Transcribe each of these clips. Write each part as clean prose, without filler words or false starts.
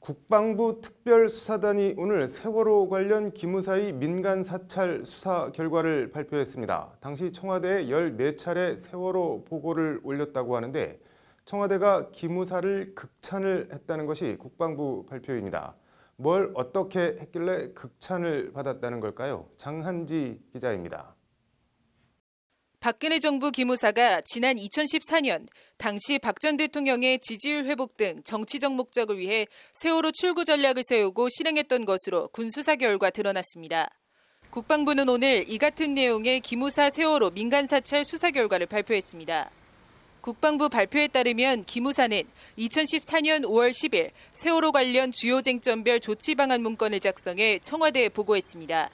국방부 특별수사단이 오늘 세월호 관련 기무사의 민간 사찰 수사 결과를 발표했습니다. 당시 청와대에 14차례 세월호 보고를 올렸다고 하는데 청와대가 기무사를 극찬을 했다는 것이 국방부 발표입니다. 뭘 어떻게 했길래 극찬을 받았다는 걸까요? 장한지 기자입니다. 박근혜 정부 기무사가 지난 2014년 당시 박 전 대통령의 지지율 회복 등 정치적 목적을 위해 세월호 출구 전략을 세우고 실행했던 것으로 군 수사 결과 드러났습니다. 국방부는 오늘 이 같은 내용의 기무사 세월호 민간 사찰 수사 결과를 발표했습니다. 국방부 발표에 따르면 기무사는 2014년 5월 10일 세월호 관련 주요 쟁점별 조치 방안 문건을 작성해 청와대에 보고했습니다.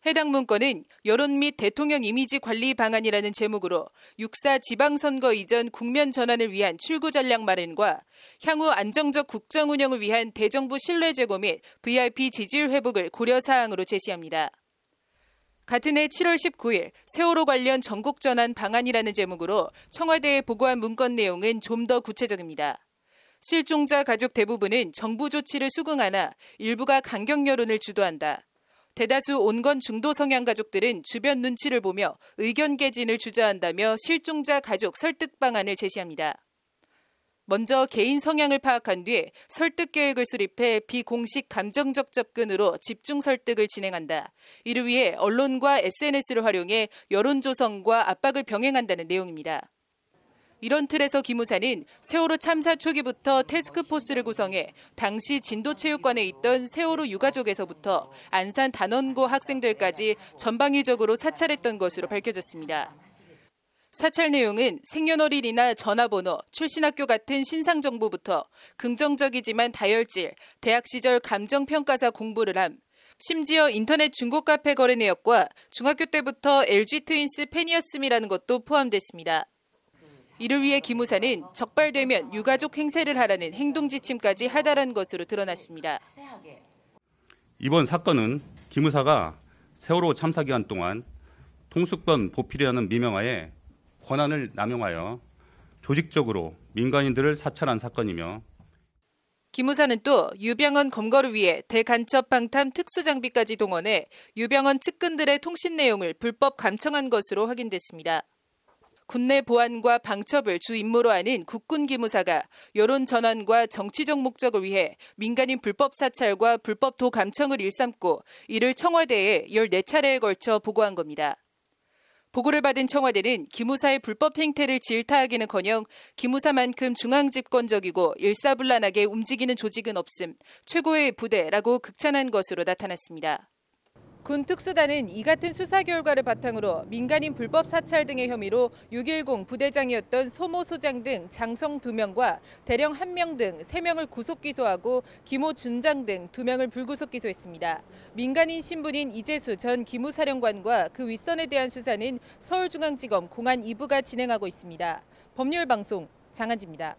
해당 문건은 여론 및 대통령 이미지 관리 방안이라는 제목으로 육사 지방선거 이전 국면 전환을 위한 출구 전략 마련과 향후 안정적 국정 운영을 위한 대정부 신뢰 제고 및 VIP 지지율 회복을 고려 사항으로 제시합니다. 같은 해 7월 19일 세월호 관련 전국 전환 방안이라는 제목으로 청와대에 보고한 문건 내용은 좀 더 구체적입니다. 실종자 가족 대부분은 정부 조치를 수긍하나 일부가 강경 여론을 주도한다. 대다수 온건 중도 성향 가족들은 주변 눈치를 보며 의견 개진을 주저한다며 실종자 가족 설득 방안을 제시합니다. 먼저 개인 성향을 파악한 뒤 설득 계획을 수립해 비공식 감정적 접근으로 집중 설득을 진행한다. 이를 위해 언론과 SNS를 활용해 여론 조성과 압박을 병행한다는 내용입니다. 이런 틀에서 기무사는 세월호 참사 초기부터 태스크포스를 구성해 당시 진도체육관에 있던 세월호 유가족에서부터 안산 단원고 학생들까지 전방위적으로 사찰했던 것으로 밝혀졌습니다. 사찰 내용은 생년월일이나 전화번호, 출신 학교 같은 신상 정보부터 긍정적이지만 다혈질, 대학 시절 감정평가사 공부를 함, 심지어 인터넷 중고 카페 거래 내역과 중학교 때부터 LG 트윈스 팬이었음이라는 것도 포함됐습니다. 이를 위해 기무사는 적발되면 유가족 행세를 하라는 행동 지침까지 하달한 것으로 드러났습니다. 이번 사건은 기무사가 세월호 참사 기간 동안 통수권 보필이라는 미명하에 권한을 남용하여 조직적으로 민간인들을 사찰한 사건이며 기무사는 또 유병헌 검거를 위해 대간첩 방탐 특수장비까지 동원해 유병헌 측근들의 통신 내용을 불법 감청한 것으로 확인됐습니다. 국내 보안과 방첩을 주 임무로 하는 국군 기무사가 여론 전환과 정치적 목적을 위해 민간인 불법 사찰과 불법 도 감청을 일삼고 이를 청와대에 14차례에 걸쳐 보고한 겁니다. 보고를 받은 청와대는 기무사의 불법 행태를 질타하기는커녕 기무사만큼 중앙집권적이고 일사불란하게 움직이는 조직은 없음, 최고의 부대라고 극찬한 것으로 나타났습니다. 군 특수단은 이 같은 수사 결과를 바탕으로 민간인 불법 사찰 등의 혐의로 610 부대장이었던 소모 소장 등 장성 2명과 대령 1명 등 3명을 구속 기소하고 기모 준장 등 2명을 불구속 기소했습니다. 민간인 신분인 이재수 전 기무사령관과 그 윗선에 대한 수사는 서울중앙지검 공안 2부가 진행하고 있습니다. 법률방송 장한지입니다.